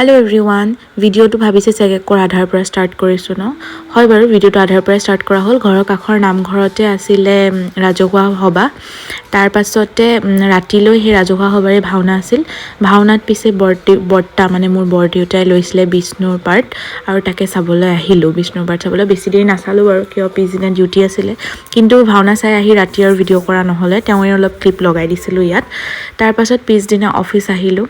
Hello everyone ভিডিঅ'টো ভাবিছে চাগে আধাৰ পৰা ষ্টাৰ্ট কৰিছো ন হয় বাৰু ভিডিঅ'টো আধাৰ পৰা ষ্টাৰ্ট কৰা হ'ল ঘৰৰ কাখৰ নামঘৰতে আছিল ৰাজহুৱা সভা তাৰ পাছতে ৰাতিলৈ সেই ৰাজহুৱা সভাৰে ভাওনা আছিল ভাওনাত পিছে বৰ্তা মানে মোৰ বৰদেউতাই লৈছিলে বিষ্ণুৰ পাৰ্ট আৰু তাকে চাবলৈ আহিলো বিষ্ণুৰ পাৰ্ট চাবলৈ বেছি দেৰি নাচালো বাৰু কিয় পিছদিনা ডিউটি আছিলে কিন্তু ভাওনা চাই আহি ৰাতি আৰু ভিডিঅ' কৰা নহ'লে তেওঁৱে অলপ ক্লিপ লগাই দিছিলো ইয়াত তাৰ পাছত পিছদিনা অফিচ আহিলো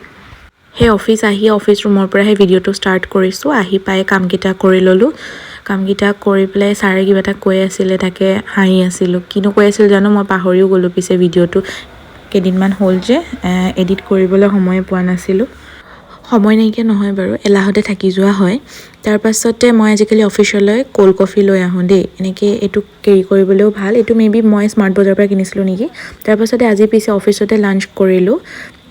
हे অফিচ আহি অফিচ ৰুমৰ পৰা হে ভিডিঅ'টো ষ্টাৰ্ট কৰিছো আহি পাই কামকেইটা কৰি ললো কামকেইটা কৰি প্লে সাৰে কিবা এটা কৈ আছিল তাকে হাঁহি আছিল কিনো কৈ আছিল জানো মই পাহৰিও গলো পিছে ভিডিঅ'টো কেদিনমান হ'ল যে এডিট কৰিবলৈ সময় পোৱা নাছিলো সময় নাইকিয়া নহয় বাৰু এলাহতে থাকি যোৱা হয় তাৰ পাছতে মই আজিকালি অফিচলৈ কোল্ড কফি লৈ আহো দেই এনেকৈ এটো কেৰি কৰিবলৈও ভাল এটো মেবি মই স্মাৰ্ট বজাৰৰ পৰা কিনিছিলো নেকি তাৰ পাছতে আজি পিছে অফিচতে লাঞ্চ কৰিলো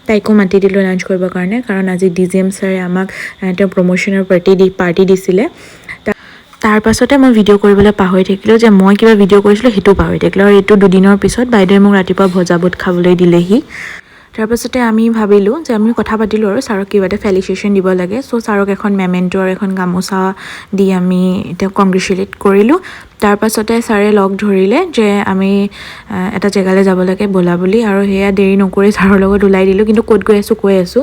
তাইকো মাতি দিলো লাঞ্চ কৰিবৰ কাৰণে কাৰণ আজি ডিজিএম ছাৰে আমাক তেওঁ প্ৰমোশনৰ পাৰ্টি দিছিলে তাৰ পাছতে মই ভিডিঅ' কৰিবলৈ পাহৰি থাকিলো যে মই কিবা ভিডিঅ' কৰিছিলো হেতু পাহৰি থাকিলো আৰু এটো দুদিনৰ পিছত বাইদেৱে মোক ৰাতিপুৱা ভজাবুট খাবলৈ দিলেহি তাৰ পাছতে আমি ভাবিলো যে আমি কথা পাতিলো আৰু ছাৰক কিবা এটা ফেলিচিয়েশ্যন দিব লাগে সো ছাৰক এখন মেমেন্টো আৰু এখন গামোচা দি আমি তেওঁ কংগ্ৰেচুলেট কৰিলো তাৰ পাছতে ছাৰে লগ ধৰিলে যে আমি এটা জেগালৈ যাব লাগে বলা বুলি আৰু হেয়া দেৰি নকৰি ছাৰৰ লগত ওলাই দিলো কিন্তু ক'ত গৈ আছো কৈ আছো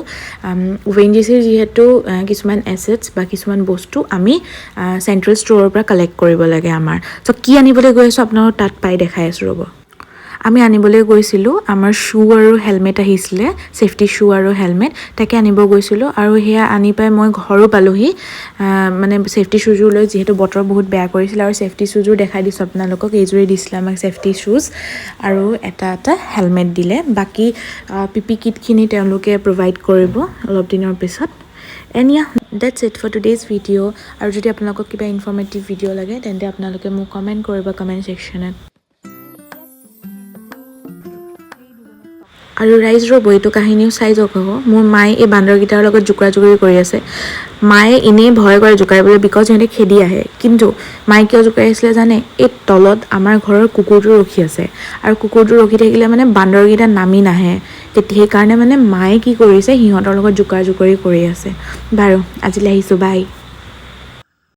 ওএনজিচিৰ যেহেতু কিছুমান এসেটস বা কিছুমান বস্তু আমি সেন্ট্ৰেল ষ্টৰৰ পৰা কালেক্ট কৰিব লাগে আমাৰ সো কি আনিবলৈ গৈ আছো আপোনাক তাত পাই দেখাই আছো ৰব আমি আনিবলৈ গৈছিলো আমাৰ শু আৰু হেলমেট আহিছিলে সেফটি শু আৰু হেলমেট তাকে আনিব গৈছিলো আৰু হেয়া আনি পাই মই ঘৰো পালোহি মানে সেফটি শুজুৰ লৈ যেহেতু বতৰ বহুত বেয়া কৰিছিল আৰু সেফটি শুজুৰ দেখাই দিছো আপোনালোকক এইজুৰি দিছিল আমাক সেফটি শুজ আৰু এটা হেলমেট দিলে বাকি পিপি কিটখিনি তেওঁলোকে প্ৰভাইড কৰিব অলপ দিনৰ পিছত And yeah, that's it for today's video. আৰু যদি আপোনালোকক কিবা ইনফৰমেটিভ ভিডিঅ' লাগে তেন্তে আপোনালোকে মোক কমেন্ট কৰিব কমেন্ট সেকশনত আৰু ৰাইজ ৰব এইটো কাহিনীও চাই যাওক মোৰ মায়ে এই বান্দৰগিটাৰ লগত জুকৰা-জুকৰি কৰি আছে মায়ে ইনে ভয় কৰে জুকাইবলৈ বিকজ সিহঁতে খেদি আহে কিন্তু মায়ে কিয় জুকাই আছিলে জানে এই তলত আমাৰ ঘৰৰ কুকুৰটো ৰখি আছে আৰু কুকুৰটো ৰখি থাকিলে মানে বান্দৰগিটা নামি নাহে তেতিয়া সেই কাৰণে মানে মায়ে কি কৰিছে সিহঁতৰ লগত জুকৰা-জুকৰি কৰি আছে বাৰু আজিলৈ আহিছো বাই